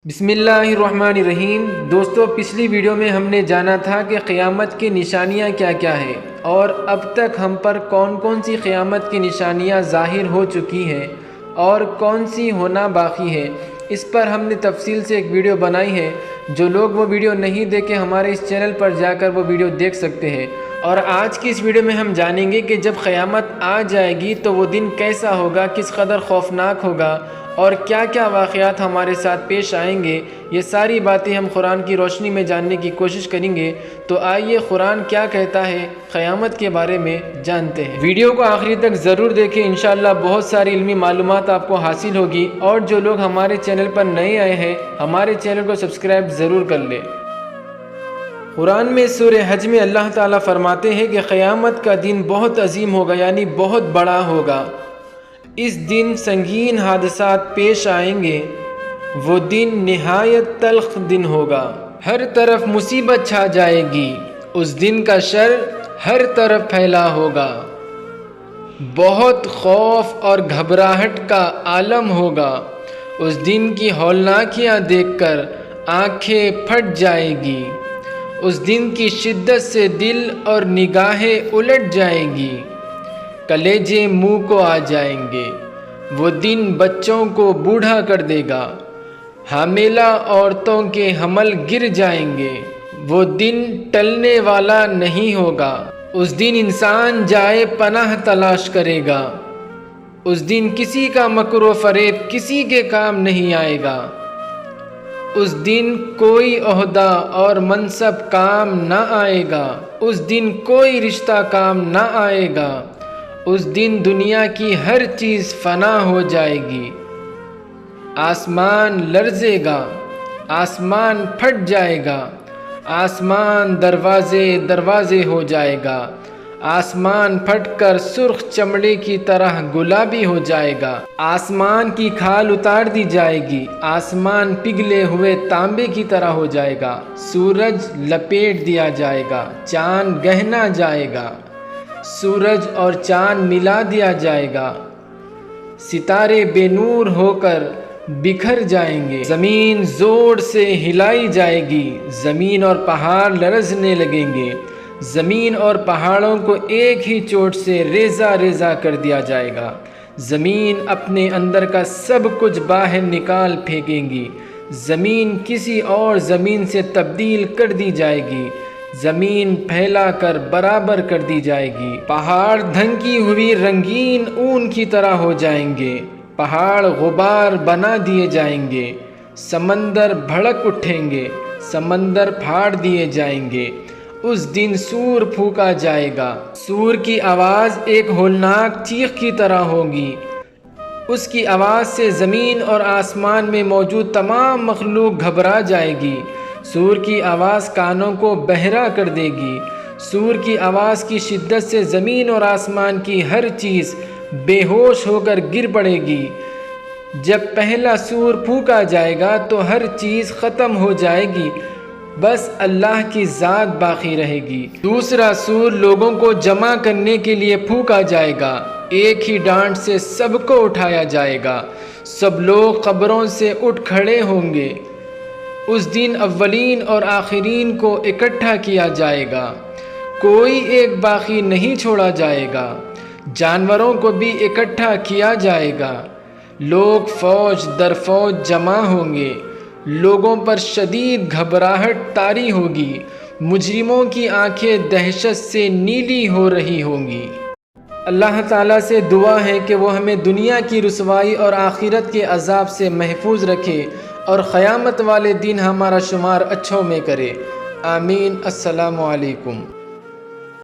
بسم اللہ الرحمن الرحیم۔ دوستو، پچھلی ویڈیو میں ہم نے جانا تھا کہ قیامت کی نشانیاں کیا کیا ہیں اور اب تک ہم پر کون کون سی قیامت کی نشانیاں ظاہر ہو چکی ہیں اور کون سی ہونا باقی ہے۔ اس پر ہم نے تفصیل سے ایک ویڈیو بنائی ہے۔ جو لوگ وہ ویڈیو نہیں دیکھے ہمارے اس چینل پر جا کر وہ ویڈیو دیکھ سکتے ہیں۔ اور آج کی اس ویڈیو میں ہم جانیں گے کہ جب قیامت آ جائے گی تو وہ دن کیسا ہوگا، کس قدر خوفناک ہوگا اور کیا کیا واقعات ہمارے ساتھ پیش آئیں گے۔ یہ ساری باتیں ہم قرآن کی روشنی میں جاننے کی کوشش کریں گے۔ تو آئیے قرآن کیا کہتا ہے قیامت کے بارے میں جانتے ہیں۔ ویڈیو کو آخری تک ضرور دیکھیں، انشاءاللہ بہت ساری علمی معلومات آپ کو حاصل ہوگی۔ اور جو لوگ ہمارے چینل پر نئے آئے ہیں ہمارے چینل کو سبسکرائب ضرور کر لیں۔ قرآن میں سورہ حج میں اللہ تعالیٰ فرماتے ہیں کہ قیامت کا دن بہت عظیم ہوگا، یعنی بہت بڑا ہوگا۔ اس دن سنگین حادثات پیش آئیں گے۔ وہ دن نہایت تلخ دن ہوگا، ہر طرف مصیبت چھا جائے گی۔ اس دن کا شر ہر طرف پھیلا ہوگا، بہت خوف اور گھبراہٹ کا عالم ہوگا۔ اس دن کی ہولناکیاں دیکھ کر آنکھیں پھٹ جائے گی۔ اس دن کی شدت سے دل اور نگاہیں الٹ جائیں گی، کلیجے منہ کو آ جائیں گے۔ وہ دن بچوں کو بوڑھا کر دے گا، حاملہ عورتوں کے حمل گر جائیں گے۔ وہ دن ٹلنے والا نہیں ہوگا۔ اس دن انسان جائے پناہ تلاش کرے گا۔ اس دن کسی کا مکر و فریب کسی کے کام نہیں آئے گا۔ اس دن کوئی عہدہ اور منصب کام نہ آئے گا۔ اس دن کوئی رشتہ کام نہ آئے گا۔ اس دن دنیا کی ہر چیز فنا ہو جائے گی۔ آسمان لرزے گا، آسمان پھٹ جائے گا، آسمان دروازے دروازے ہو جائے گا۔ آسمان پھٹ کر سرخ چمڑے کی طرح گلابی ہو جائے گا۔ آسمان کی کھال اتار دی جائے گی، آسمان پگھلے ہوئے تانبے کی طرح ہو جائے گا۔ سورج لپیٹ دیا جائے گا، چاند گہنا جائے گا۔ سورج اور چاند ملا دیا جائے گا، ستارے بے نور ہو کر بکھر جائیں گے۔ زمین زور سے ہلائی جائے گی، زمین اور پہاڑ لرزنے لگیں گے۔ زمین اور پہاڑوں کو ایک ہی چوٹ سے ریزہ ریزہ کر دیا جائے گا۔ زمین اپنے اندر کا سب کچھ باہر نکال پھینکیں گی۔ زمین کسی اور زمین سے تبدیل کر دی جائے گی۔ زمین پھیلا کر برابر کر دی جائے گی۔ پہاڑ دھنکی ہوئی رنگین اون کی طرح ہو جائیں گے۔ پہاڑ غبار بنا دیے جائیں گے۔ سمندر بھڑک اٹھیں گے، سمندر پھاڑ دیے جائیں گے۔ اس دن سور پھونکا جائے گا۔ سور کی آواز ایک ہولناک چیخ کی طرح ہوگی۔ اس کی آواز سے زمین اور آسمان میں موجود تمام مخلوق گھبرا جائے گی۔ سور کی آواز کانوں کو بہرا کر دے گی۔ سور کی آواز کی شدت سے زمین اور آسمان کی ہر چیز بے ہوش ہو کر گر پڑے گی۔ جب پہلا سور پھونکا جائے گا تو ہر چیز ختم ہو جائے گی، بس اللہ کی ذات باقی رہے گی۔ دوسرا سور لوگوں کو جمع کرنے کے لیے پھونکا جائے گا۔ ایک ہی ڈانٹ سے سب کو اٹھایا جائے گا۔ سب لوگ قبروں سے اٹھ کھڑے ہوں گے۔ اس دن اولین اور آخرین کو اکٹھا کیا جائے گا، کوئی ایک باقی نہیں چھوڑا جائے گا۔ جانوروں کو بھی اکٹھا کیا جائے گا۔ لوگ فوج در فوج جمع ہوں گے۔ لوگوں پر شدید گھبراہٹ طاری ہوگی۔ مجرموں کی آنکھیں دہشت سے نیلی ہو رہی ہوں گی۔ اللہ تعالیٰ سے دعا ہے کہ وہ ہمیں دنیا کی رسوائی اور آخرت کے عذاب سے محفوظ رکھے اور قیامت والے دن ہمارا شمار اچھوں میں کرے۔ آمین۔ السلام علیکم۔